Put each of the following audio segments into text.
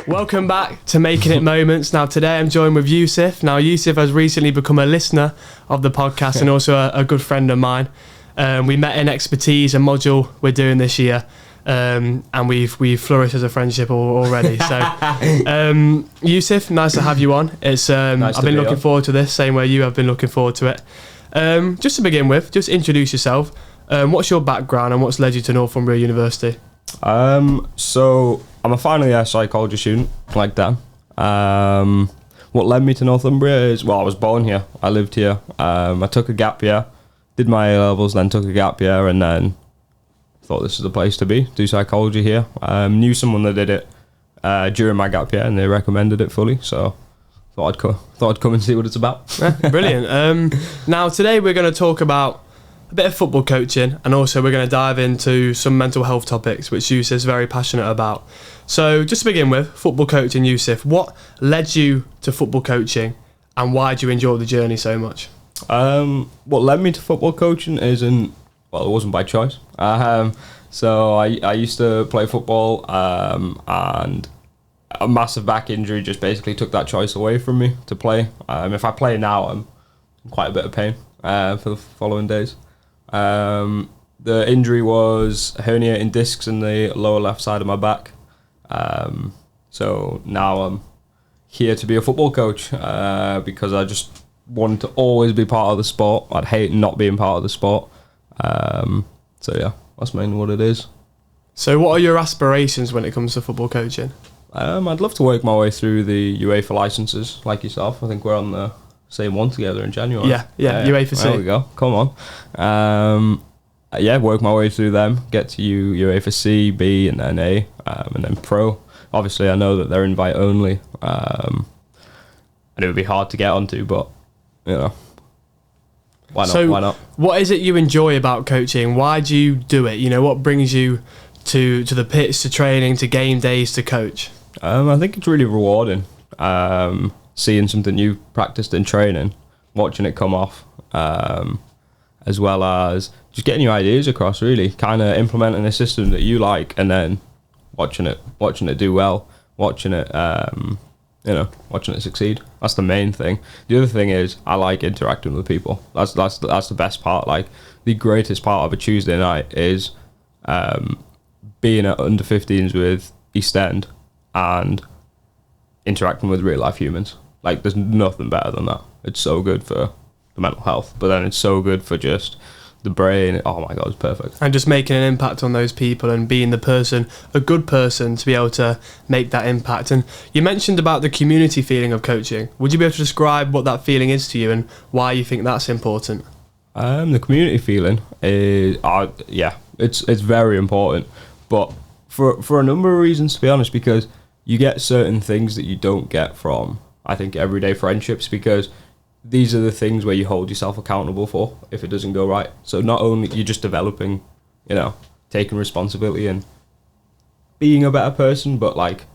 Welcome back to Making It Moments. Now today I'm joined with Yousef. Now Yousef has recently become a listener of the podcast and also a good friend of mine. We met in expertise, a module we're doing this year, and we've flourished as a friendship already. So Yousef, nice to have you on. It's I've been looking forward to this, same way you have been looking forward to it. Just to begin with, just introduce yourself. What's your background and what's led you to Northumbria University? So I'm a final year psychology student, like Dan. What led me to Northumbria is, well, I was born here. I lived here. I took a gap year, did my A-levels, then took a gap year, and then thought this is the place to be, do psychology here. Knew someone that did it during my gap year, and they recommended it fully, so thought I'd come and see what it's about. Yeah, brilliant. Now today we're going to talk about a bit of football coaching, and also we're going to dive into some mental health topics, which Yousef is very passionate about. So just to begin with, football coaching, Yousef, what led you to football coaching and why do you enjoy the journey so much? What led me to football coaching it wasn't by choice. So I used to play football, and a massive back injury just basically took that choice away from me to play. If I play now, I'm in quite a bit of pain for the following days. The injury was herniating discs in the lower left side of my back. So now I'm here to be a football coach because I just wanted to always be part of the sport. I'd hate not being part of the sport. So yeah, that's mainly what it is. So what are your aspirations when it comes to football coaching? I'd love to work my way through the UEFA licenses like yourself. I think we're on the same one together in January. Yeah, UEFA C. There we go. Come on. Work my way through them. Get to UEFA C, B, and then A, and then Pro. Obviously, I know that they're invite only, and it would be hard to get onto, but you know, why not? So why not? What is it you enjoy about coaching? Why do you do it? You know, what brings you to the pitch, to training, to game days, to coach? I think it's really rewarding. Seeing something you practiced in training, watching it come off, as well as just getting your ideas across, really kind of implementing a system that you like, and then watching it do well, watching it succeed. That's the main thing. The other thing is I like interacting with people. That's the best part. Like, the greatest part of a Tuesday night is being at under 15s with East End and interacting with real life humans. Like, there's nothing better than that. It's so good for the mental health, but then it's so good for just the brain. Oh my God, it's perfect. And just making an impact on those people and being a good person to be able to make that impact. And you mentioned about the community feeling of coaching. Would you be able to describe what that feeling is to you and why you think that's important? The community feeling is, it's very important, but for a number of reasons, to be honest, because you get certain things that you don't get from, I think, everyday friendships, because these are the things where you hold yourself accountable for if it doesn't go right. So not only you're just developing, taking responsibility and being a better person, but like,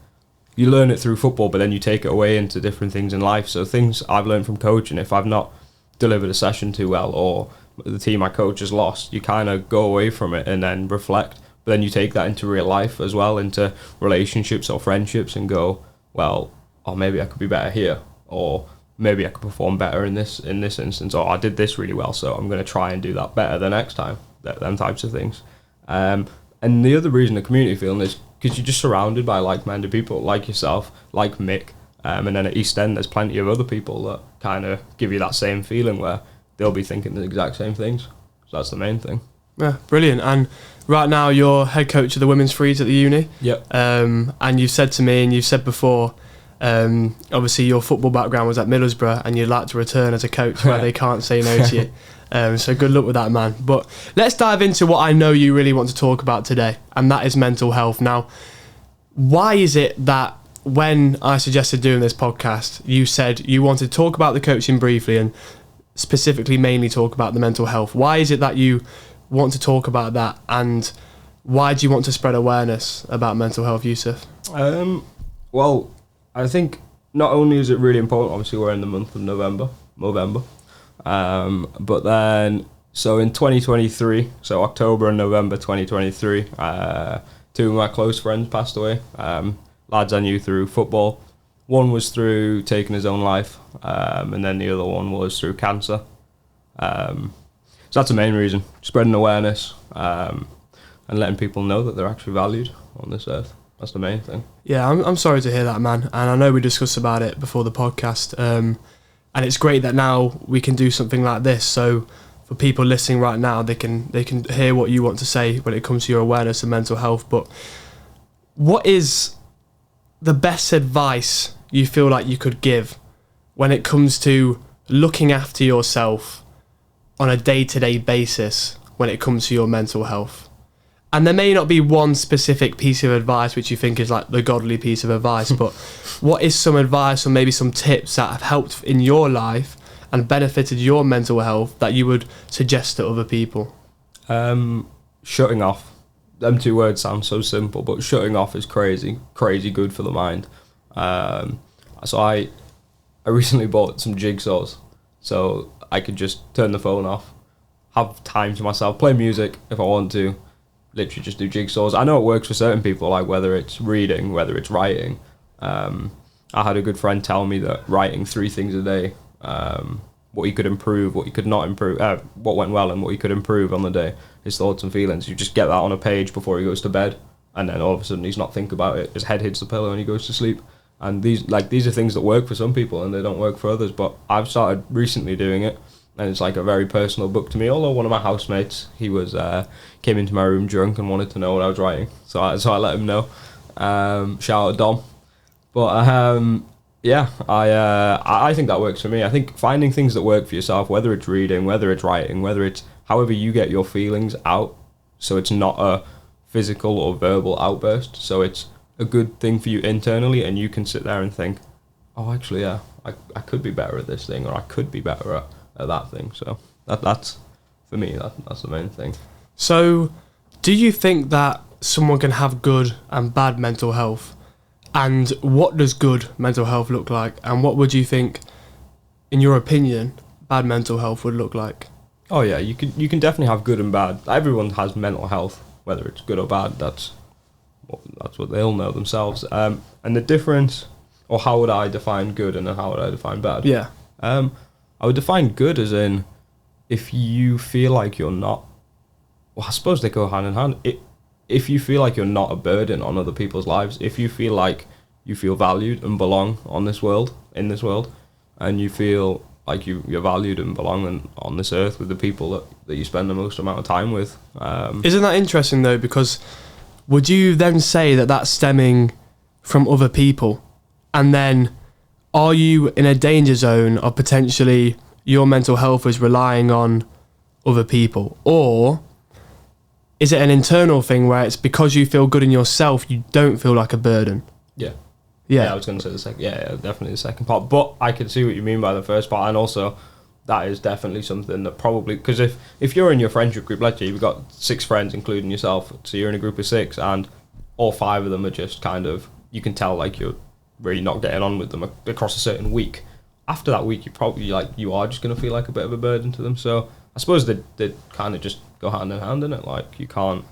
you learn it through football, but then you take it away into different things in life. So things I've learned from coaching, if I've not delivered a session too well, or the team I coach has lost, you kind of go away from it and then reflect. But then you take that into real life as well, into relationships or friendships, and go, well, maybe I could be better here, or maybe I could perform better in this instance, or I did this really well, so I'm going to try and do that better the next time. Them types of things. And the other reason the community feeling is because you're just surrounded by like-minded people, like yourself, like Mick, and then at East End there's plenty of other people that kind of give you that same feeling where they'll be thinking the exact same things. So that's the main thing. Yeah, brilliant. And right now you're head coach of the women's frees at the uni. Yep. And you've said to me, and you've said before, obviously your football background was at Middlesbrough and you'd like to return as a coach where they can't say no to you. So good luck with that, man. But let's dive into what I know you really want to talk about today, and that is mental health. Now, why is it that when I suggested doing this podcast, you said you wanted to talk about the coaching briefly and specifically mainly talk about the mental health? Why is it that you want to talk about that, and why do you want to spread awareness about mental health, Yousef? Well, I think not only is it really important, obviously we're in the month of November, but then, so in 2023, so October and November 2023, two of my close friends passed away. Lads I knew through football. One was through taking his own life, and then the other one was through cancer. So that's the main reason, spreading awareness, and letting people know that they're actually valued on this earth. That's the main thing. Yeah, I'm sorry to hear that, man. And I know we discussed about it before the podcast, and it's great that now we can do something like this. So for people listening right now, they can hear what you want to say when it comes to your awareness of mental health. But what is the best advice you feel like you could give when it comes to looking after yourself on a day-to-day basis when it comes to your mental health? And there may not be one specific piece of advice which you think is like the godly piece of advice, but what is some advice or maybe some tips that have helped in your life and benefited your mental health that you would suggest to other people? Shutting off. Them two words sound so simple, but shutting off is crazy good for the mind. So I recently bought some jigsaws, so I could just turn the phone off, have time to myself, play music if I want to, literally just do jigsaws. I know it works for certain people, like whether it's reading, whether it's writing. I had a good friend tell me that writing 3 things a day, what you could improve, what you could not improve, what went well and what you could improve on the day, his thoughts and feelings. You just get that on a page before he goes to bed, and then all of a sudden he's not thinking about it. His head hits the pillow and he goes to sleep. And these are things that work for some people and they don't work for others. But I've started recently doing it, and it's like a very personal book to me. Although one of my housemates, he was came into my room drunk and wanted to know what I was writing, so I let him know. Shout out Dom. But yeah, I think that works for me. I think finding things that work for yourself, whether it's reading, whether it's writing, whether it's however you get your feelings out, so it's not a physical or verbal outburst, so it's a good thing for you internally, and you can sit there and think, oh, actually, yeah, I could be better at this thing, or I could be better at that thing. So that's for me, that's the main thing. So do you think that someone can have good and bad mental health? And what does good mental health look like? And what would you think, in your opinion, bad mental health would look like? Oh yeah, you can definitely have good and bad. Everyone has mental health, whether it's good or bad. That's what they'll know themselves. And the difference, or how would I define good and then how would I define bad? Yeah. I would define good as in, if you feel like you're not, well, I suppose they go hand in hand. If you feel like you're not a burden on other people's lives, if you feel like you feel valued and belong in this world, and you feel like you're valued and belong on this earth with the people that you spend the most amount of time with. Isn't that interesting though? Because would you then say that that's stemming from other people? And then are you in a danger zone of potentially your mental health is relying on other people? Or is it an internal thing where it's because you feel good in yourself, you don't feel like a burden? Yeah, I was going to say the second. Yeah, definitely the second part. But I can see what you mean by the first part, and also that is definitely something that probably, because if you're in your friendship group, let's say you've got 6 friends, including yourself, so you're in a group of 6, and all 5 of them are just kind of, you can tell like you're really not getting on with them across a certain week. After that week, you probably you are just going to feel like a bit of a burden to them. So I suppose they kind of just go hand in hand in it. Like you can't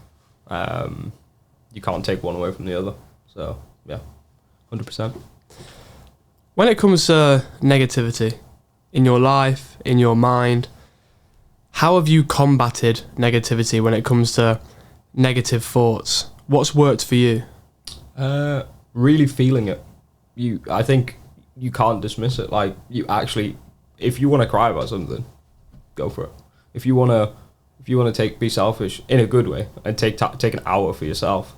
take one away from the other. So yeah. 100%. When it comes to negativity in your life, in your mind, how have you combated negativity when it comes to negative thoughts? What's worked for you? Really feeling it. I think you can't dismiss it. Like you actually, if you want to cry about something, go for it. If you want to be selfish in a good way and take an hour for yourself,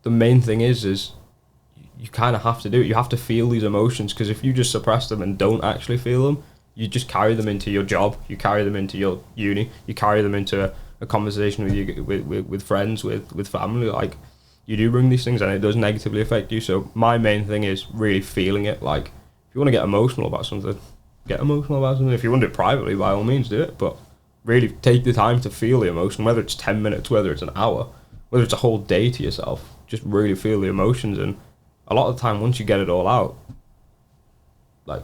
the main thing is you kind of have to do it. You have to feel these emotions, because if you just suppress them and don't actually feel them, you just carry them into your job, you carry them into your uni, you carry them into a conversation with friends, with family. Like you do bring these things, and it does negatively affect you. So my main thing is really feeling it. Like if you want to get emotional about something, get emotional about something. If you want to do it privately, by all means do it, but really take the time to feel the emotion, whether it's 10 minutes, whether it's an hour, whether it's a whole day to yourself. Just really feel the emotions, and a lot of the time, once you get it all out, like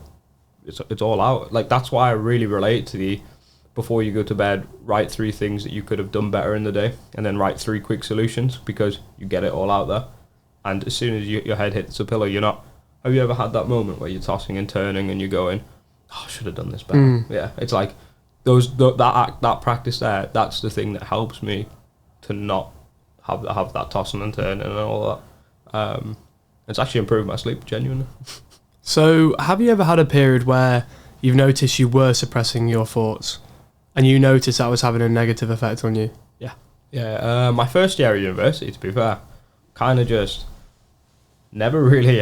it's all out. Like that's why I really relate to the before you go to bed, write 3 things that you could have done better in the day, and then write 3 quick solutions, because you get it all out there. And as soon as your head hits the pillow, you're not. Have you ever had that moment where you're tossing and turning and you're going, "Oh, I should have done this better"? Yeah, it's like that practice there. That's the thing that helps me to not have that tossing and turning and all that. It's actually improved my sleep, genuinely. So, have you ever had a period where you've noticed you were suppressing your thoughts, and you noticed that was having a negative effect on you? Yeah. My first year at university, to be fair, kind of just never really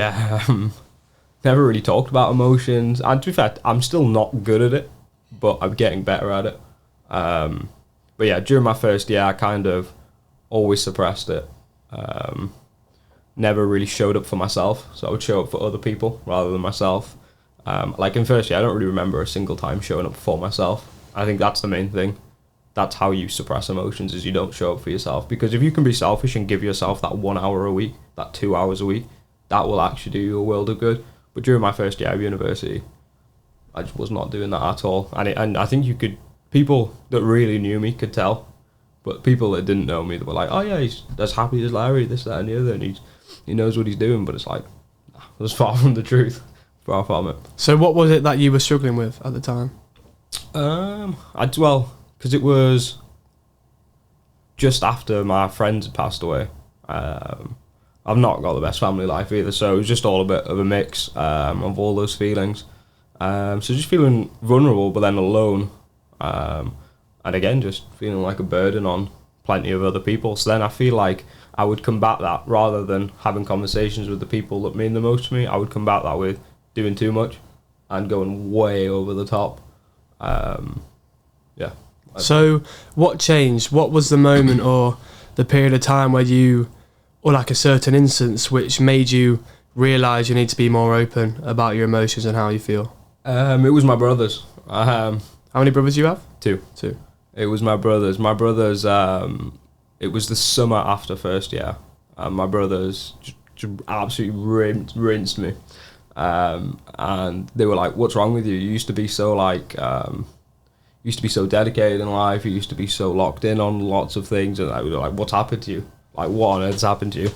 talked about emotions. And to be fair, I'm still not good at it, but I'm getting better at it. But yeah, during my first year, I kind of always suppressed it. Never really showed up for myself, so I would show up for other people rather than myself. Like in first year, I don't really remember a single time showing up for myself. I think that's the main thing. That's how you suppress emotions, is you don't show up for yourself. Because if you can be selfish and give yourself that 1 hour a week, that 2 hours a week, that will actually do you a world of good. But during my first year of university, I just was not doing that at all. And I think people that really knew me could tell. But people that didn't know me, that were like, "Oh yeah, he's as happy as Larry, this, that and the other, and he knows what he's doing." But it's like, it was far from the truth. Far from it. So what was it that you were struggling with at the time? Because it was just after my friends had passed away. I've not got the best family life either, so it was just all a bit of a mix of all those feelings. So just feeling vulnerable, but then alone. And again, just feeling like a burden on plenty of other people. So then I feel like I would combat that, rather than having conversations with the people that mean the most to me. I would combat that with doing too much and going way over the top. Yeah. So what changed? What was the moment or the period of time where you, or like a certain instance, which made you realise you need to be more open about your emotions and how you feel? It was my brothers. How many brothers do you have? 2. It was my brothers. My brothers, it was the summer after first year. My brothers just absolutely rinsed me. And they were like, "What's wrong with you? You used to be so dedicated in life. You used to be so locked in on lots of things." And I was like, "What's happened to you? Like, what on earth's happened to you?"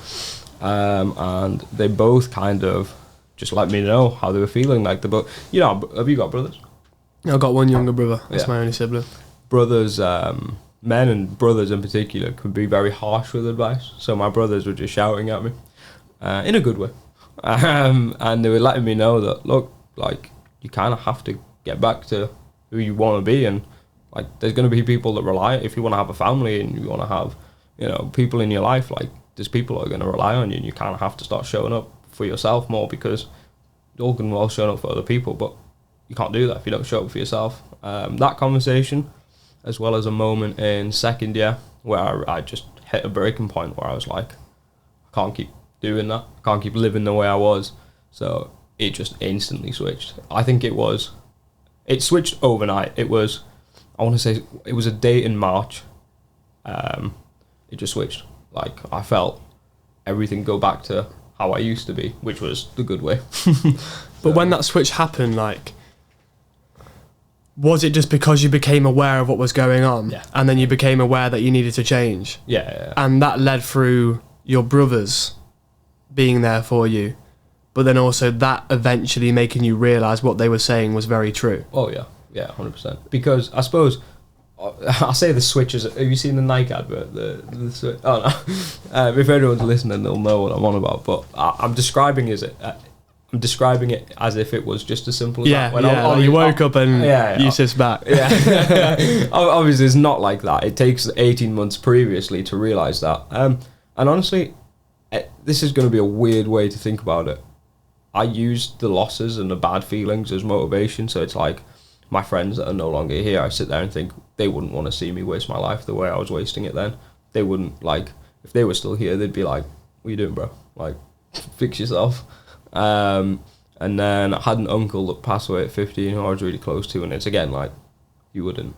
And they both kind of just let me know how they were feeling. Like, have you got brothers? I've got one younger brother. That's my only sibling. Brothers, men and brothers in particular, could be very harsh with advice. So my brothers were just shouting at me in a good way. And they were letting me know that, look, like, you kind of have to get back to who you want to be, and like, there's going to be people that rely, if you want to have a family and you want to have, people in your life, like, there's people that are going to rely on you, and you kind of have to start showing up for yourself more, because you're all going to well showing up for other people, but you can't do that if you don't show up for yourself. That conversation, as well as a moment in second year where I just hit a breaking point where I was like, I can't keep doing that. I can't keep living the way I was. So it just instantly switched. I think it switched overnight. It was, I want to say, it was a date in March. It just switched. Like, I felt everything go back to how I used to be, which was the good way. But when that switch happened, like, was it just because you became aware of what was going on? Yeah. And then you became aware that you needed to change? Yeah. And that led through your brothers being there for you, but then also that eventually making you realise what they were saying was very true? Oh, yeah. Yeah, 100%. Because I suppose, I say the switches. Have you seen the Nike advert? The switch? Oh, no. If everyone's listening, they'll know what I'm on about. But I'm describing it as if it was just as simple as that. When you woke up and Yousef's back. Yeah. Obviously, it's not like that. It takes 18 months previously to realise that. And honestly, this is going to be a weird way to think about it. I used the losses and the bad feelings as motivation. So it's like, my friends that are no longer here, I sit there and think they wouldn't want to see me waste my life the way I was wasting it then. They wouldn't, like, if they were still here, they'd be like, "What are you doing, bro? Like, fix yourself." And then I had an uncle that passed away at 15 who I was really close to, and it's again like, you wouldn't,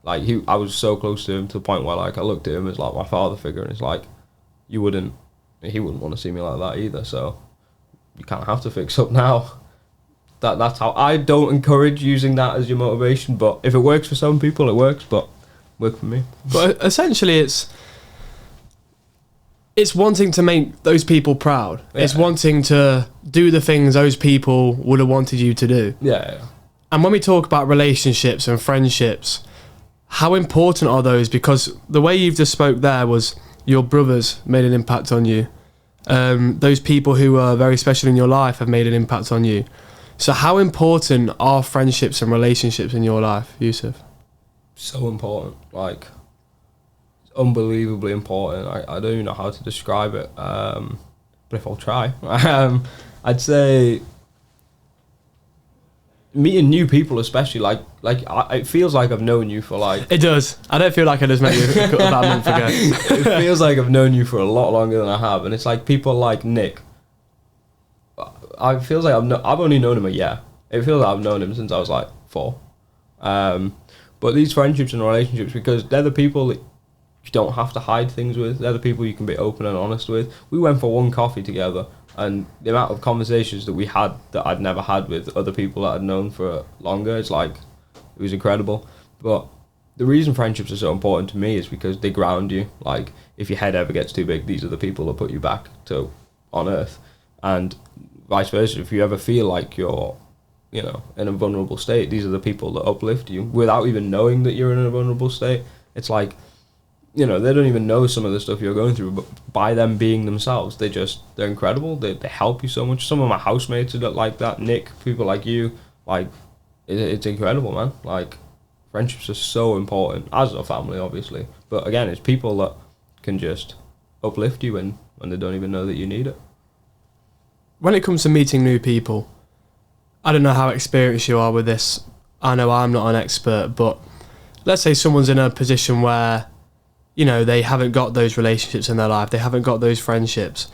like, I was so close to him to the point where, like, I looked at him as like my father figure, and it's like, he wouldn't want to see me like that either. So you kind of have to fix up now. that's how I don't encourage using that as your motivation. But if it works for some people, it works. But work for me. But essentially, it's wanting to make those people proud. Yeah. It's wanting to do the things those people would have wanted you to do. Yeah. And when we talk about relationships and friendships, how important are those? Because the way you've just spoke there was your brothers made an impact on you. Those people who are very special in your life have made an impact on you. So how important are friendships and relationships in your life, Yousef? So important. Like, unbelievably important. I don't even know how to describe it, but if I'll try, I'd say meeting new people, especially it feels like I've known you for like. It does. I don't feel like I just met you about a month ago. It feels like I've known you for a lot longer than I have, and it's like people like Nick. I feels like I've only known him a year. It feels like I've known him since I was like 4. But these friendships and relationships, because they're the people that you don't have to hide things with. They're the people you can be open and honest with. We went for one coffee together, and the amount of conversations that we had that I'd never had with other people that I'd known for longer, it was incredible. But the reason friendships are so important to me is because they ground you. Like, if your head ever gets too big, these are the people that put you back to on earth. And vice versa, if you ever feel like you're, in a vulnerable state, these are the people that uplift you without even knowing that you're in a vulnerable state. It's like, they don't even know some of the stuff you're going through, but by them being themselves, they're incredible. They help you so much. Some of my housemates are like that. Nick, people like you, like, it's incredible, man. Like, friendships are so important, as a family, obviously. But again, it's people that can just uplift you when they don't even know that you need it. When it comes to meeting new people, I don't know how experienced you are with this. I know I'm not an expert, but let's say someone's in a position where they haven't got those relationships in their life. They haven't got those friendships.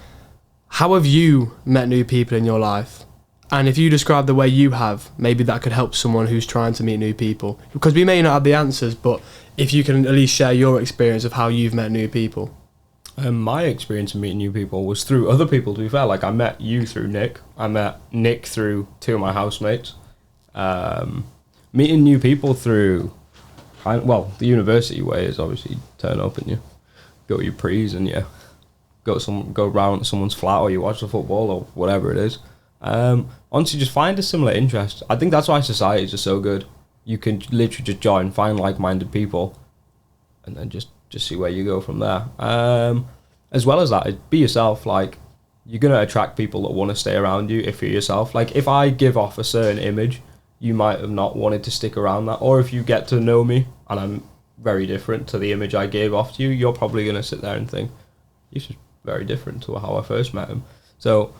How have you met new people in your life? And if you describe the way you have, maybe that could help someone who's trying to meet new people. Because we may not have the answers, but if you can at least share your experience of how you've met new people. My experience of meeting new people was through other people, to be fair. Like, I met you through Nick. I met Nick through 2 of my housemates. Meeting new people through... the university way is obviously turn up and you go to your prees and you go round to someone's flat, or you watch the football or whatever it is. Honestly, just find a similar interest. I think that's why societies are so good. You can literally just join, find like-minded people, and then just see where you go from there. As well as that, be yourself. Like, you're going to attract people that want to stay around you if you're yourself. Like, if I give off a certain image, you might have not wanted to stick around that. Or if you get to know me and I'm very different to the image I gave off to you, you're probably going to sit there and think, he's just very different to how I first met him. So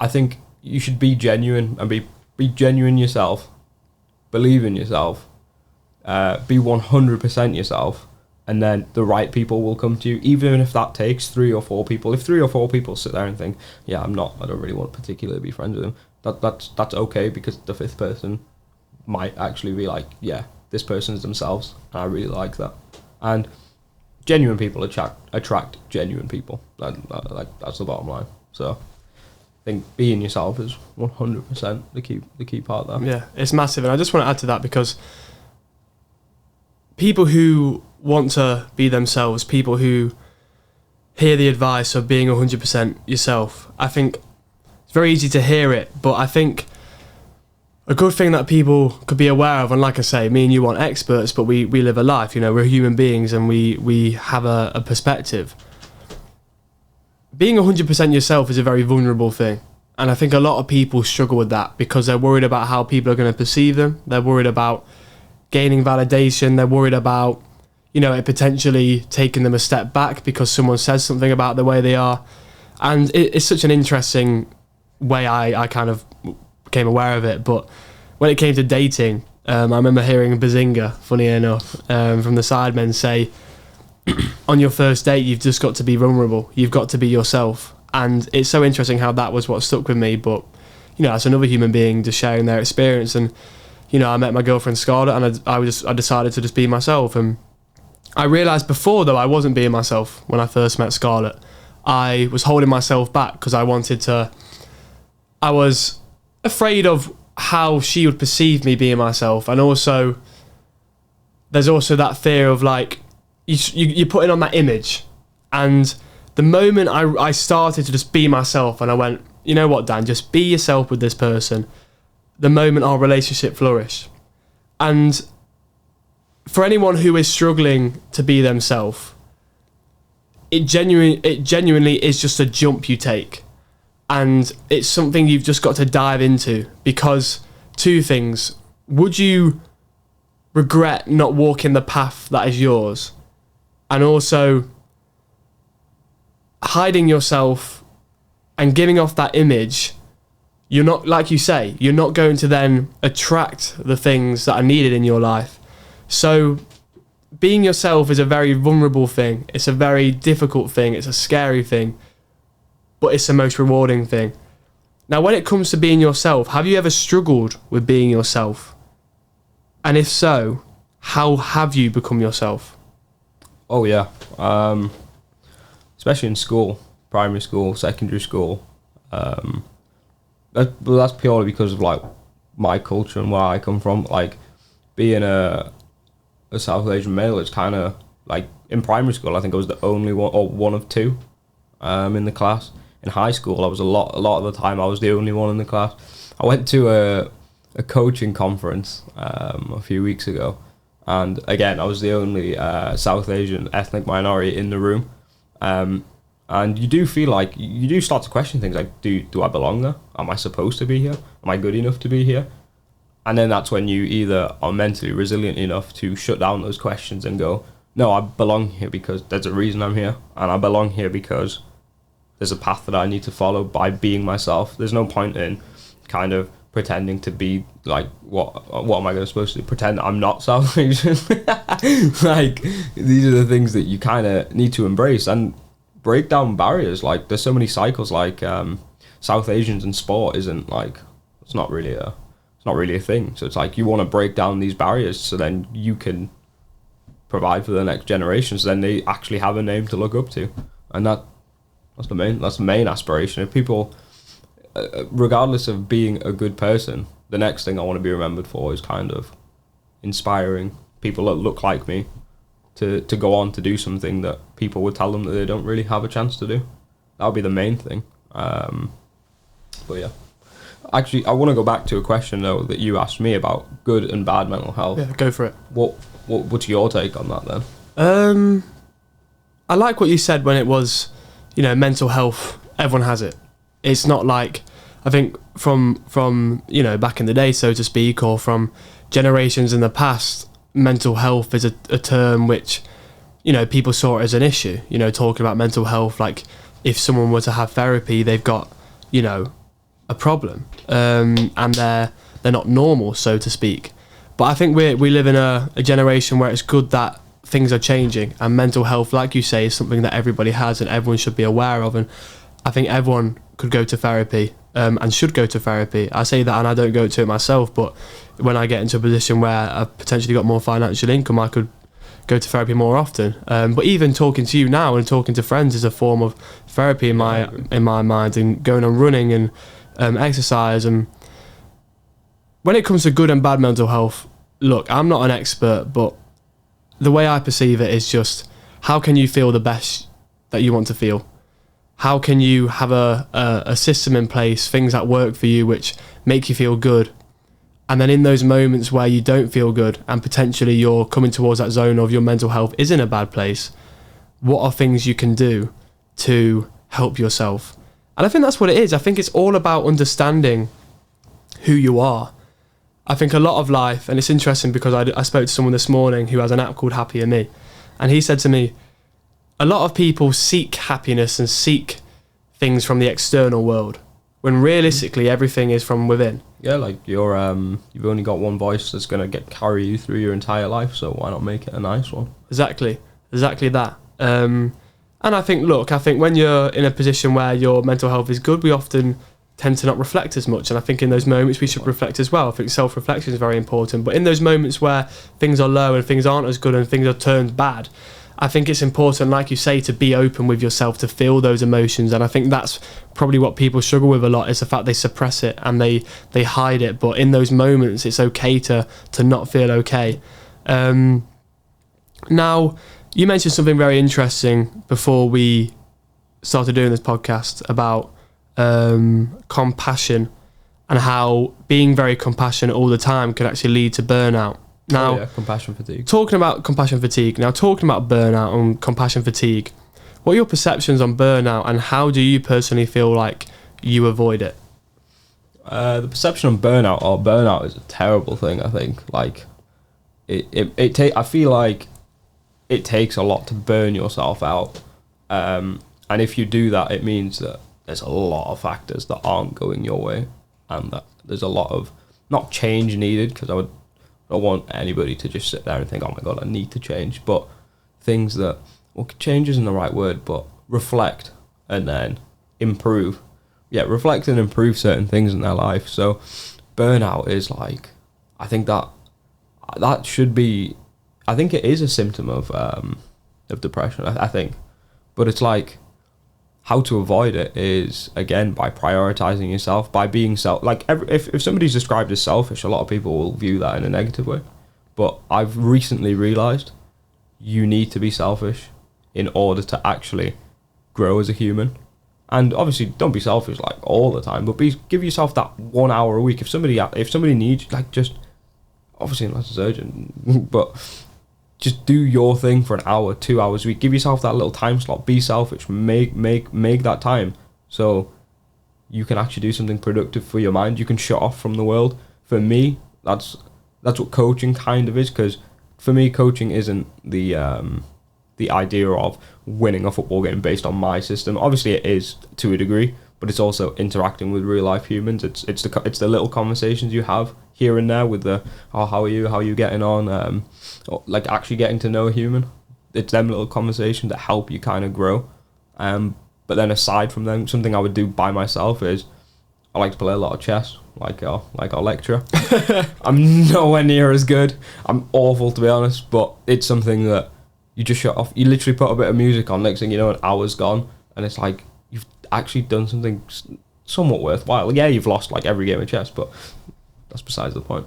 I think you should be genuine and be genuine yourself, believe in yourself, be 100% yourself, and then the right people will come to you, even if that takes 3 or 4 people. If 3 or 4 people sit there and think, I don't really want particularly to be friends with him, that's okay, because the 5th person might actually be like, this person's themselves, and I really like that. And genuine people attract genuine people. That's the bottom line. So I think being yourself is 100% the key part there. Yeah, it's massive, and I just want to add to that, because people who want to be themselves, people who hear the advice of being 100% yourself, I think it's very easy to hear it, but I think a good thing that people could be aware of, and like I say, me and you aren't experts, but we live a life, we're human beings, and we have a perspective. Being 100% yourself is a very vulnerable thing, and I think a lot of people struggle with that because they're worried about how people are going to perceive them. They're worried about gaining validation. They're worried about it potentially taking them a step back because someone says something about the way they are. And it's such an interesting way I kind of became aware of it. But when it came to dating, I remember hearing Bazinga, funny enough, from the Sidemen say, on your first date, you've just got to be vulnerable. You've got to be yourself. And it's so interesting how that was what stuck with me. But, as another human being just sharing their experience. And, I met my girlfriend Scarlett, and I decided to just be myself. And I realised before, though, I wasn't being myself when I first met Scarlett. I was holding myself back because I was afraid of how she would perceive me being myself, and also there's also that fear of like you're putting on that image. And the moment I started to just be myself, and I went, you know what, Dan, just be yourself with this person, the moment our relationship flourished. And for anyone who is struggling to be themselves, it genuinely is just a jump you take. And it's something you've just got to dive into, because two things. Would you regret not walking the path that is yours? And also, hiding yourself and giving off that image, you're not, like you say, you're not going to then attract the things that are needed in your life. So being yourself is a very vulnerable thing. It's a very difficult thing. It's a scary thing, but it's the most rewarding thing. Now, when it comes to being yourself, have you ever struggled with being yourself? And if so, how have you become yourself? Oh yeah, especially in school, primary school, secondary school. That's purely because of like my culture and where I come from. Like being a South Asian male, it's kind of like in primary school, I think I was the only one or one of two in the class. In high school, I was a lot of the time I was the only one in the class. I went to a coaching conference a few weeks ago, and again I was the only South Asian ethnic minority in the room. And you do feel like you do start to question things like, do I belong there? Am I supposed to be here? Am I good enough to be here? And then that's when you either are mentally resilient enough to shut down those questions and go, no, I belong here because there's a reason I'm here, and I belong here because there's a path that I need to follow by being myself. There's no point in kind of pretending to be like, what am I supposed to do? Pretend I'm not South Asian? Like, these are the things that you kind of need to embrace and break down barriers. Like, there's so many cycles. Like South Asians in sport isn't like, it's not really a thing. So it's like you want to break down these barriers so then you can provide for the next generation, so then they actually have a name to look up to. And that's the main aspiration. If people, regardless of being a good person, the next thing I want to be remembered for is kind of inspiring people that look like me to go on to do something that people would tell them that they don't really have a chance to do. That would be the main thing. But yeah. Actually, I want to go back to a question though that you asked me about good and bad mental health. Yeah, go for it. What's your take on that then? I like what you said when it was, mental health. Everyone has it. It's not like, I think from back in the day, so to speak, or from generations in the past, mental health is a term which, people saw it as an issue. Talking about mental health, like if someone were to have therapy, they've got, a problem, and they're not normal, so to speak. But I think we live in a generation where it's good that things are changing, and mental health, like you say, is something that everybody has and everyone should be aware of. And I think everyone could go to therapy, and should go to therapy. I say that and I don't go to it myself, but when I get into a position where I've potentially got more financial income, I could go to therapy more often. But even talking to you now and talking to friends is a form of therapy in my mind, and going on running and exercise. And when it comes to good and bad mental health, look, I'm not an expert, but the way I perceive it is just, how can you feel the best that you want to feel? How can you have a system in place, things that work for you which make you feel good? And then in those moments where you don't feel good and potentially you're coming towards that zone of your mental health is in a bad place, what are things you can do to help yourself? And I think that's what it is. I think it's all about understanding who you are. I think a lot of life, and it's interesting because I spoke to someone this morning who has an app called Happier Me, and he said to me, a lot of people seek happiness and seek things from the external world, when realistically everything is from within. Yeah, like you've only got one voice that's going to carry you through your entire life, so why not make it a nice one? Exactly that. And I think when you're in a position where your mental health is good, we often tend to not reflect as much, and I think in those moments we should reflect as well. I think self-reflection is very important, but in those moments where things are low and things aren't as good and things are turned bad, I think it's important, like you say, to be open with yourself, to feel those emotions. And I think that's probably what people struggle with a lot, is the fact they suppress it and they hide it. But in those moments, it's okay to not feel okay. Now, you mentioned something very interesting before we started doing this podcast about compassion, and how being very compassionate all the time could actually lead to burnout. Now, compassion fatigue. Talking about compassion fatigue, now talking about burnout and compassion fatigue, what are your perceptions on burnout, and how do you personally feel like you avoid it? The perception on burnout is a terrible thing, I think. Like, I feel like it takes a lot to burn yourself out. And if you do that, it means that there's a lot of factors that aren't going your way, and that there's a lot of, not change needed, because I don't want anybody to just sit there and think, oh my God, I need to change, but things that, well, change isn't the right word, but reflect and then improve. Yeah, reflect and improve certain things in their life. So burnout is like, I think that should be, I think it is a symptom of depression, I think. But it's like, how to avoid it is, again, by prioritizing yourself, by being if somebody's described as selfish, a lot of people will view that in a negative way. But I've recently realized you need to be selfish in order to actually grow as a human. And obviously, don't be selfish like all the time, but give yourself that 1 hour a week. If somebody needs, like, just, obviously unless it's urgent, but just do your thing for an hour, 2 hours a week. Give yourself that little time slot. Be selfish. Make that time so you can actually do something productive for your mind. You can shut off from the world. For me, that's what coaching kind of is, because for me, coaching isn't the idea of winning a football game based on my system. Obviously, it is to a degree, but it's also interacting with real life humans. It's the little conversations you have here and there with the, oh, how are you getting on, like actually getting to know a human. It's them little conversations that help you kind of grow. But then aside from them, something I would do by myself is I like to play a lot of chess, like our lecturer. I'm nowhere near as good. I'm awful, to be honest, but it's something that you just shut off. You literally put a bit of music on, next thing you know, an hour's gone, and it's like you've actually done something somewhat worthwhile. Yeah, you've lost like every game of chess, but that's besides the point.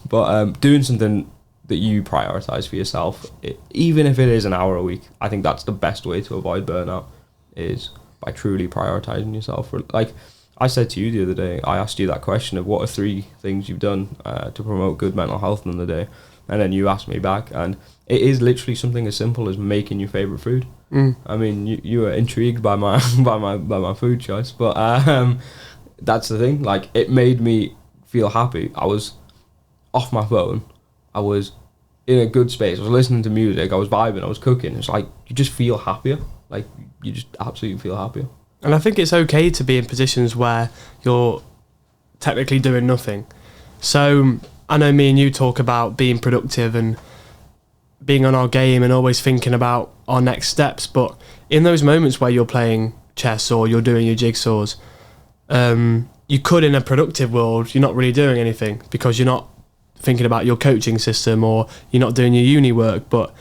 But doing something that you prioritize for yourself, even if it is an hour a week, I think that's the best way to avoid burnout, is by truly prioritizing yourself. Like I said to you the other day, I asked you that question of what are 3 things you've done to promote good mental health in the day, and then you asked me back, and it is literally something as simple as making your favorite food. I mean, you were intrigued by my by my food choice, but that's the thing. Like, it made me feel happy. I was off my phone. I was in a good space. I was listening to music. I was vibing. I was cooking. It's like you just feel happier. Like, you just absolutely feel happier. And I think it's okay to be in positions where you're technically doing nothing. So I know me and you talk about being productive and being on our game and always thinking about our next steps. But in those moments where you're playing chess or you're doing your jigsaws, you could, in a productive world, you're not really doing anything because you're not thinking about your coaching system or you're not doing your uni work. But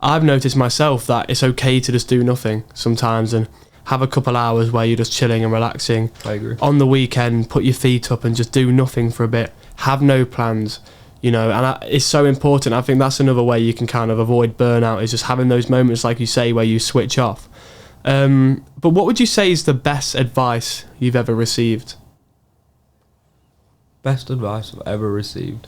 I've noticed myself that it's okay to just do nothing sometimes and have a couple hours where you're just chilling and relaxing. I agree. On the weekend, put your feet up and just do nothing for a bit. Have no plans, you know, and it's so important. I think that's another way you can kind of avoid burnout, is just having those moments, like you say, where you switch off. But what would you say is the best advice you've ever received? Best advice I've ever received?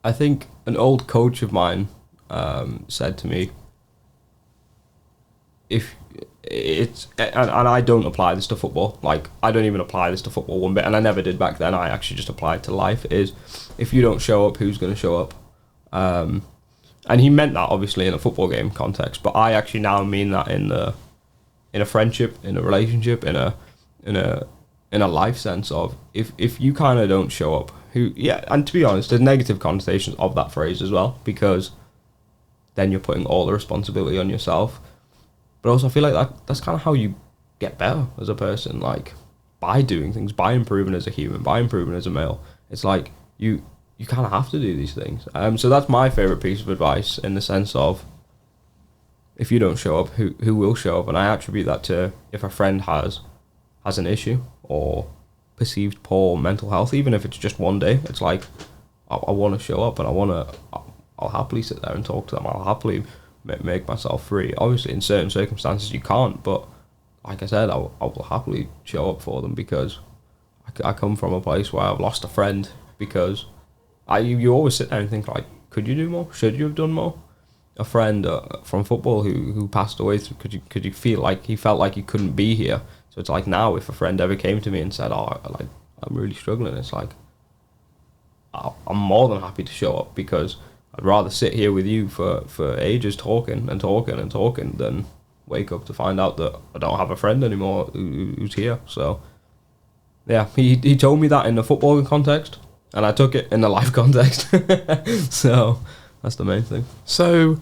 I think an old coach of mine said to me, if it's, and I don't apply this to football, like I don't even apply this to football one bit, and I never did back then, I actually just applied to life, is if you don't show up, who's going to show up? And he meant that obviously in a football game context, but I actually now mean that in a friendship, in a relationship, in a life sense of, if you kind of don't show up, and to be honest, there's negative connotations of that phrase as well, because then you're putting all the responsibility on yourself. But also I feel like that's kind of how you get better as a person, like by doing things, by improving as a human, by improving as a male. It's like you you kind of have to do these things. So that's my favourite piece of advice, in the sense of, if you don't show up, who will show up? And I attribute that to, if a friend has an issue or perceived poor mental health, even if it's just one day, it's like, I want to show up, and I'll happily sit there and talk to them. I'll happily make myself free. Obviously, in certain circumstances you can't, but like I said, I will happily show up for them, because I come from a place where I've lost a friend because you always sit there and think, like, could you do more? Should you have done more? A friend from football who passed away, could you feel like he felt like he couldn't be here? So it's like, now if a friend ever came to me and said, oh, like, I'm really struggling, it's like, I'm more than happy to show up, because I'd rather sit here with you for ages talking than wake up to find out that I don't have a friend anymore who's here. So yeah, he told me that in the football context, and I took it in the life context. So that's the main thing. So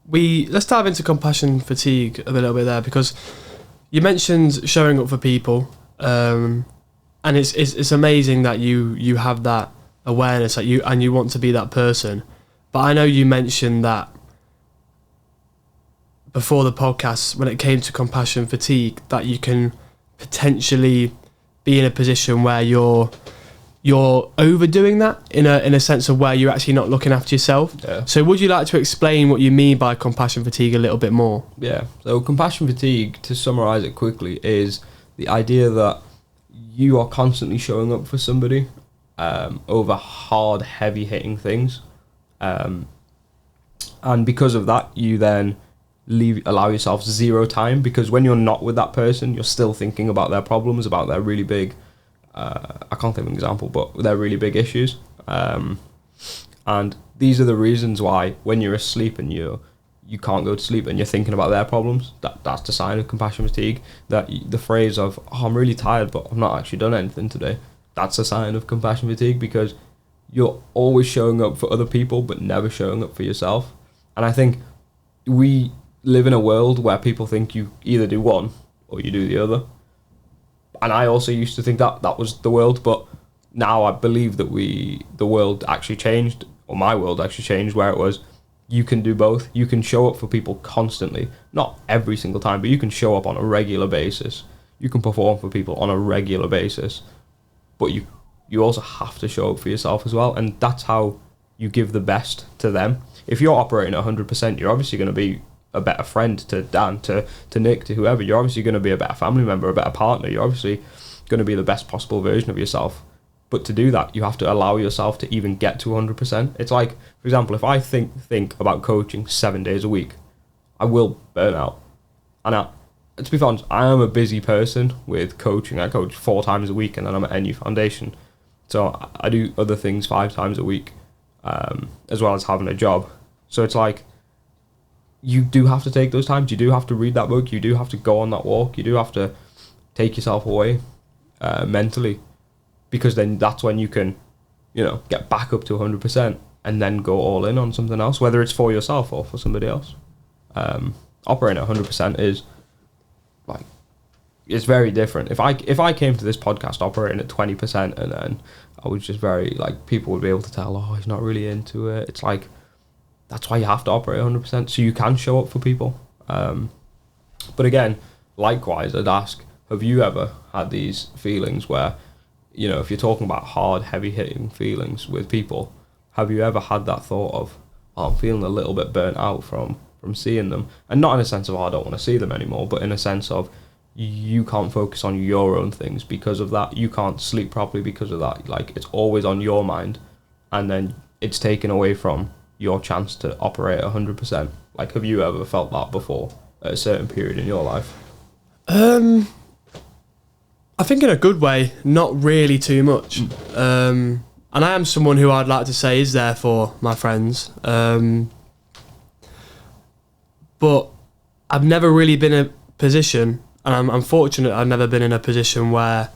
let's dive into compassion fatigue a little bit there, because you mentioned showing up for people, and it's amazing that you have that awareness that you want to be that person. But I know you mentioned that before the podcast, when it came to compassion fatigue, that you can potentially be in a position where you're overdoing that in a sense of where you're actually not looking after yourself. Yeah. So would you like to explain what you mean by compassion fatigue a little bit more? Yeah. So compassion fatigue, to summarize it quickly, is the idea that you are constantly showing up for somebody over hard, heavy hitting things, and because of that, you then allow yourself zero time, because when you're not with that person, you're still thinking about their problems, about their really big, I can't think of an example, but they're really big issues, and these are the reasons why when you're asleep and you can't go to sleep and you're thinking about their problems, that's the sign of compassion fatigue. That the phrase of, oh, I'm really tired but I've not actually done anything today, that's a sign of compassion fatigue, because you're always showing up for other people but never showing up for yourself. And I think we live in a world where people think you either do one or you do the other. And I also used to think that was the world, but now I believe that the world actually changed, or my world actually changed, where it was, you can do both. You can show up for people constantly, not every single time, but you can show up on a regular basis. You can perform for people on a regular basis, but you also have to show up for yourself as well, and that's how you give the best to them. If you're operating at 100%, you're obviously going to be a better friend to Dan, to Nick, to whoever. You're obviously going to be a better family member, a better partner. You're obviously going to be the best possible version of yourself. But to do that, you have to allow yourself to even get to 100%. It's like, for example, if I think about coaching 7 days a week, I will burn out. And to be honest, I am a busy person with coaching. I coach 4 times a week, and then I'm at NU Foundation. So I do other things 5 times a week, as well as having a job. So it's like, you do have to take those times. You do have to read that book. You do have to go on that walk. You do have to take yourself away mentally, because then that's when you can, get back up to 100% and then go all in on something else, whether it's for yourself or for somebody else. Operating at 100% is like, it's very different. If I came to this podcast operating at 20% and then I was just very, like, people would be able to tell, oh, he's not really into it. It's like, that's why you have to operate 100%, so you can show up for people. But again, likewise, I'd ask, have you ever had these feelings where, if you're talking about hard, heavy-hitting feelings with people, have you ever had that thought of, oh, I'm feeling a little bit burnt out from seeing them? And not in a sense of, oh, I don't want to see them anymore, but in a sense of, you can't focus on your own things because of that. You can't sleep properly because of that. Like, it's always on your mind, and then it's taken away from your chance to operate at 100%. Like, have you ever felt that before at a certain period in your life? I think in a good way, not really too much. And I am someone who I'd like to say is there for my friends. But I've never really been in a position, and I'm fortunate I've never been in a position where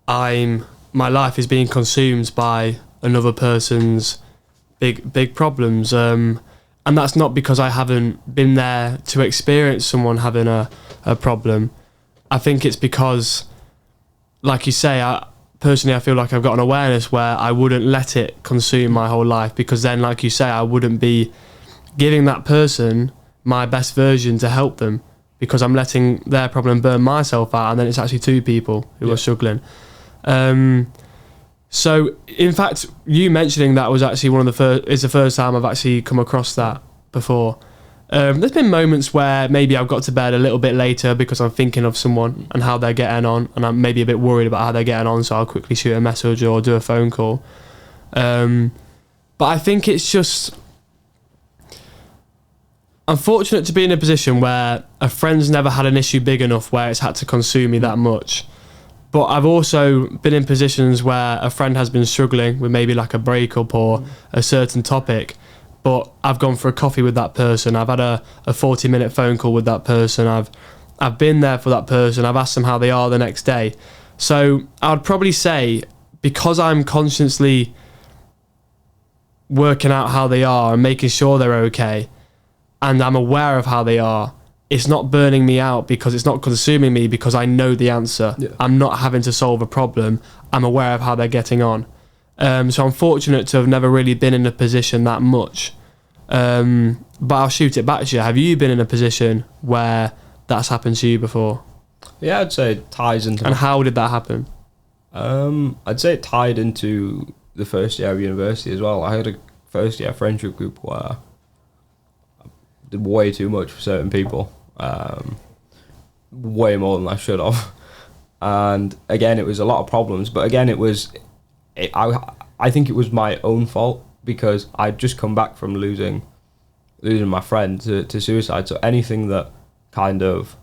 my life is being consumed by another person's big problems. And that's not because I haven't been there to experience someone having a problem. I think it's because, like you say, personally, I feel like I've got an awareness where I wouldn't let it consume my whole life, because then, like you say, I wouldn't be giving that person my best version to help them, because I'm letting their problem burn myself out, and then it's actually two people who are struggling. So, in fact, you mentioning that was actually the first time I've actually come across that before. There's been moments where maybe I've got to bed a little bit later because I'm thinking of someone and how they're getting on, and I'm maybe a bit worried about how they're getting on, so I'll quickly shoot a message or do a phone call. But I think it's just unfortunate to be in a position where a friend's never had an issue big enough where it's had to consume me that much. But I've also been in positions where a friend has been struggling with maybe like a breakup or a certain topic, but I've gone for a coffee with that person. I've had a 40-minute phone call with that person. I've been there for that person. I've asked them how they are the next day. So I'd probably say, because I'm consciously working out how they are and making sure they're okay, and I'm aware of how they are, it's not burning me out because it's not consuming me, because I know the answer. Yeah. I'm not having to solve a problem. I'm aware of how they're getting on. So I'm fortunate to have never really been in a position that much. But I'll shoot it back to you. Have you been in a position where that's happened to you before? Yeah, I'd say it ties into... And how did that happen? I'd say it tied into the first year of university as well. I had a first year friendship group where I did way too much for certain people. Way more than I should have. And again, it was a lot of problems, but again, I think it was my own fault, because I'd just come back from losing my friend to suicide. So anything that kind of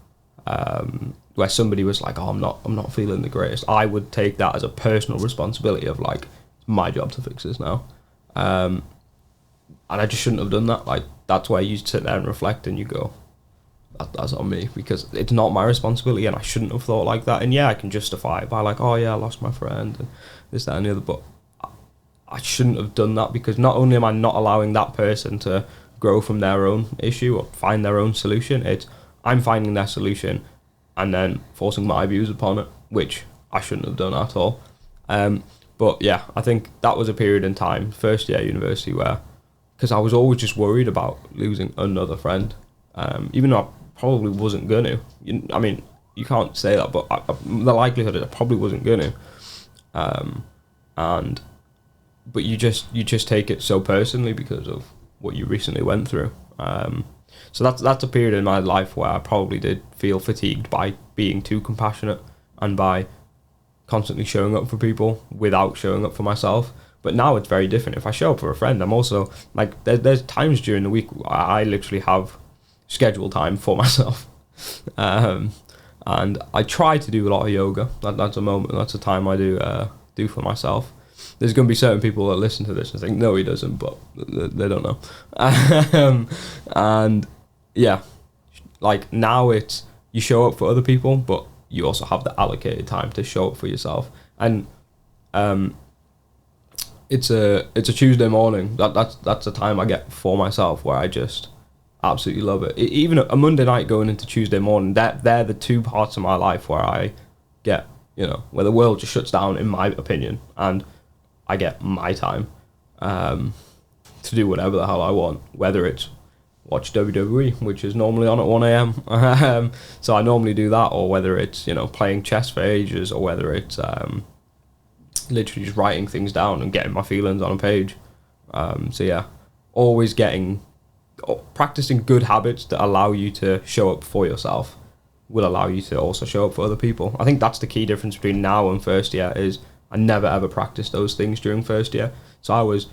where somebody was like, oh, I'm not feeling the greatest, I would take that as a personal responsibility of like, it's my job to fix this now. And I just shouldn't have done that. Like, that's where you sit there and reflect and you go, that's on me, because it's not my responsibility and I shouldn't have thought like that. And yeah, I can justify it by like, oh yeah, I lost my friend and this, that and the other, but I shouldn't have done that, because not only am I not allowing that person to grow from their own issue or find their own solution, I'm finding their solution and then forcing my views upon it, which I shouldn't have done at all. But yeah, I think that was a period in time, first year university, where, because I was always just worried about losing another friend, even though I probably wasn't going to. I mean, you can't say that, but the likelihood is I probably wasn't going to. But you just take it so personally because of what you recently went through. So that's a period in my life where I probably did feel fatigued by being too compassionate and by constantly showing up for people without showing up for myself. But now it's very different. If I show up for a friend, I'm also like, there's times during the week I literally have scheduled time for myself. And I try to do a lot of yoga. That's a time I do for myself. There's going to be certain people that listen to this and think, no, he doesn't, but they don't know. And yeah, like now it's, you show up for other people, but you also have the allocated time to show up for yourself. And it's a Tuesday morning. That's the time I get for myself where I just absolutely love it. Even a Monday night going into Tuesday morning, they're the two parts of my life where I get, where the world just shuts down, in my opinion, and I get my time to do whatever the hell I want, whether it's watch WWE, which is normally on at 1 a.m. So I normally do that, or whether it's, playing chess for ages, or whether it's literally just writing things down and getting my feelings on a page. So yeah, always practicing good habits that allow you to show up for yourself will allow you to also show up for other people. I think that's the key difference between now and first year, is I never ever practiced those things during first year. So I was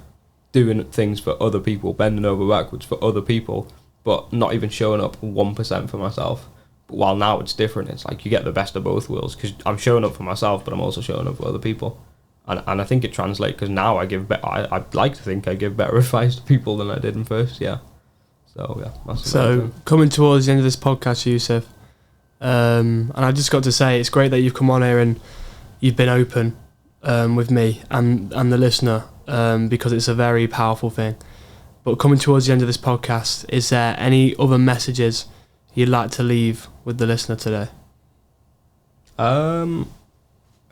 doing things for other people, bending over backwards for other people, but not even showing up 1% for myself. But while now it's different, it's like you get the best of both worlds, because I'm showing up for myself, but I'm also showing up for other people. And I think it translates, because now I'd like to think I give better advice to people than I did in first year. So yeah, that's so coming towards the end of this podcast, Yousef, and I just got to say, it's great that you've come on here and you've been open with me and the listener, because it's a very powerful thing. But coming towards the end of this podcast, is there any other messages you'd like to leave with the listener today?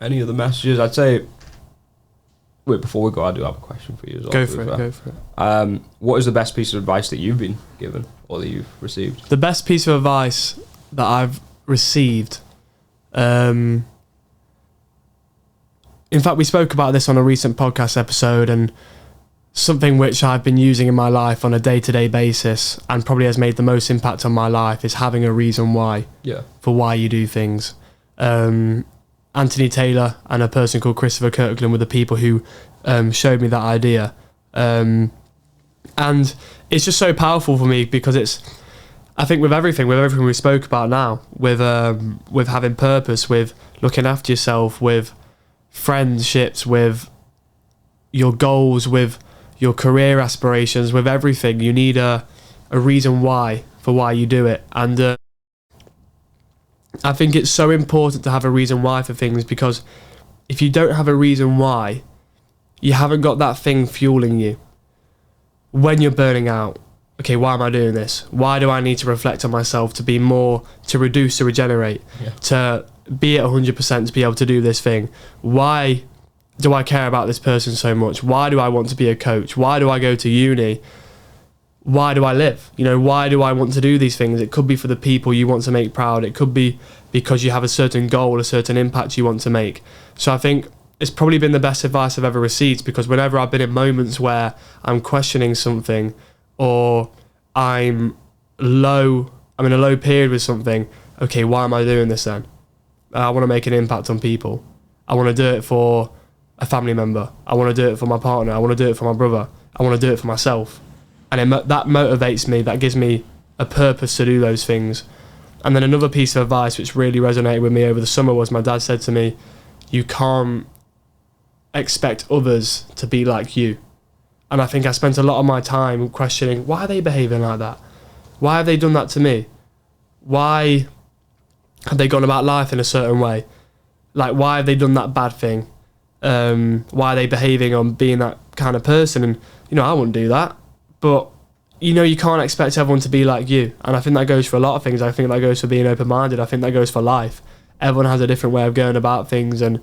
Any other messages? I'd say. Wait, before we go, I do have a question for you as well. Go for it. What is the best piece of advice that you've been given or that you've received? The best piece of advice that I've received. In fact, we spoke about this on a recent podcast episode, and something which I've been using in my life on a day-to-day basis and probably has made the most impact on my life is having a reason why. Yeah. For why you do things. Anthony Taylor and a person called Christopher Kirkland were the people who showed me that idea. And it's just so powerful for me because I think with everything we spoke about now, with having purpose, with looking after yourself, with friendships, with your goals, with your career aspirations, with everything, you need a reason why for why you do it. And I think it's so important to have a reason why for things, because if you don't have a reason why, you haven't got that thing fueling you. When you're burning out, okay, why am I doing this? Why do I need to reflect on myself to be more, to reduce, to regenerate, to be at 100% to be able to do this thing? Why do I care about this person so much? Why do I want to be a coach? Why do I go to uni? Why do I live? Why do I want to do these things? It could be for the people you want to make proud. It could be because you have a certain goal, a certain impact you want to make. So I think it's probably been the best advice I've ever received, because whenever I've been in moments where I'm questioning something or I'm in a low period with something, okay, why am I doing this then? I want to make an impact on people. I want to do it for a family member. I want to do it for my partner. I want to do it for my brother. I want to do it for myself. And that motivates me, that gives me a purpose to do those things. And then another piece of advice which really resonated with me over the summer was my dad said to me, you can't expect others to be like you. And I think I spent a lot of my time questioning, why are they behaving like that? Why have they done that to me? Why have they gone about life in a certain way? Like, why have they done that bad thing? Why are they behaving on being that kind of person? And, I wouldn't do that. But, you can't expect everyone to be like you. And I think that goes for a lot of things. I think that goes for being open-minded. I think that goes for life. Everyone has a different way of going about things. And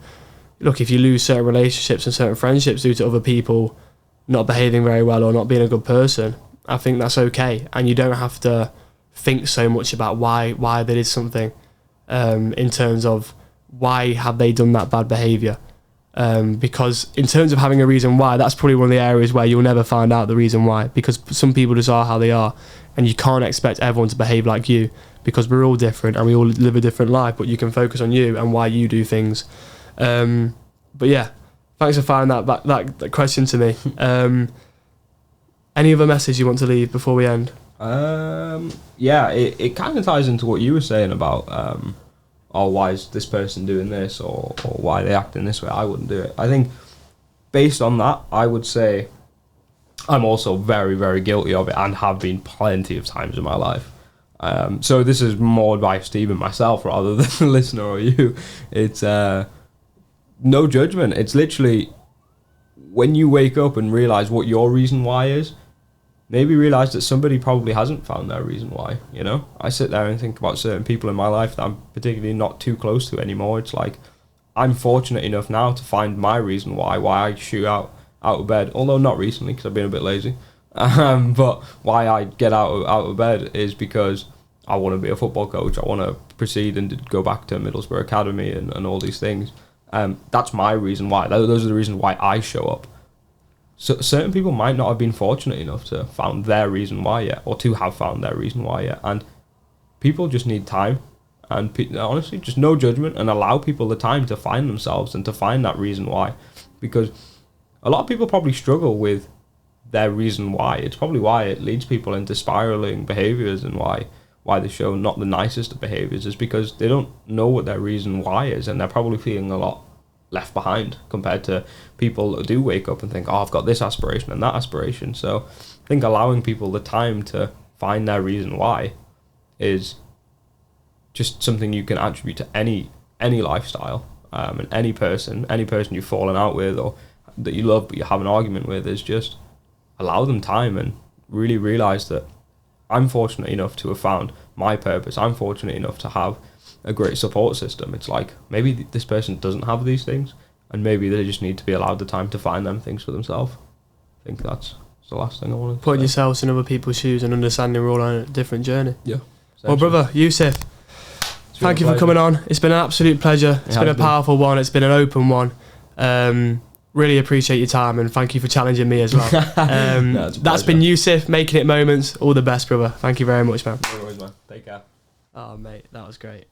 look, if you lose certain relationships and certain friendships due to other people not behaving very well or not being a good person, I think that's okay. And you don't have to think so much about why they did something in terms of why have they done that bad behaviour. Because in terms of having a reason why, that's probably one of the areas where you'll never find out the reason why, because some people just are how they are, and you can't expect everyone to behave like you, because we're all different and we all live a different life, but you can focus on you and why you do things. But yeah, thanks for firing that question to me. Any other message you want to leave before we end? It kind of ties into what you were saying about why is this person doing this, or why they acting this way. I wouldn't do it. I think based on that, I would say I'm also very, very guilty of it, and have been plenty of times in my life. So this is more advice to even myself rather than the listener or you. It's no judgment. It's literally when you wake up and realise what your reason why is, maybe realise that somebody probably hasn't found their reason why, I sit there and think about certain people in my life that I'm particularly not too close to anymore. It's like, I'm fortunate enough now to find my reason why I shoot out of bed, although not recently because I've been a bit lazy. But why I get out of bed is because I want to be a football coach. I want to proceed and go back to Middlesbrough Academy and all these things. That's my reason why. Those are the reasons why I show up. So certain people might not have been fortunate enough to found their reason why yet, or to have found their reason why yet. And people just need time, and honestly, just no judgment, and allow people the time to find themselves and to find that reason why. Because a lot of people probably struggle with their reason why. It's probably why it leads people into spiraling behaviours, and why they show not the nicest of behaviours is because they don't know what their reason why is, and they're probably feeling a lot left behind compared to people that do wake up and think, I've got this aspiration and that aspiration. So I think allowing people the time to find their reason why is just something you can attribute to any lifestyle, and any person you've fallen out with or that you love but you have an argument with, is just allow them time and really realise that I'm fortunate enough to have found my purpose. I'm fortunate enough to have a great support system. It's like maybe this person doesn't have these things, and maybe they just need to be allowed the time to find them things for themselves. I think that's the last thing I want to Putting say. yourselves in other people's shoes and understanding we're all on a different journey. Yeah. Well, brother, Yousef, thank you for coming on. It's been an absolute pleasure. It's been a powerful one. It's been an open one. Really appreciate your time, and thank you for challenging me as well. That's been Yousef, Making It Moments. All the best, brother. Thank you very much, man. No worries, man. Take care. Oh, mate, that was great.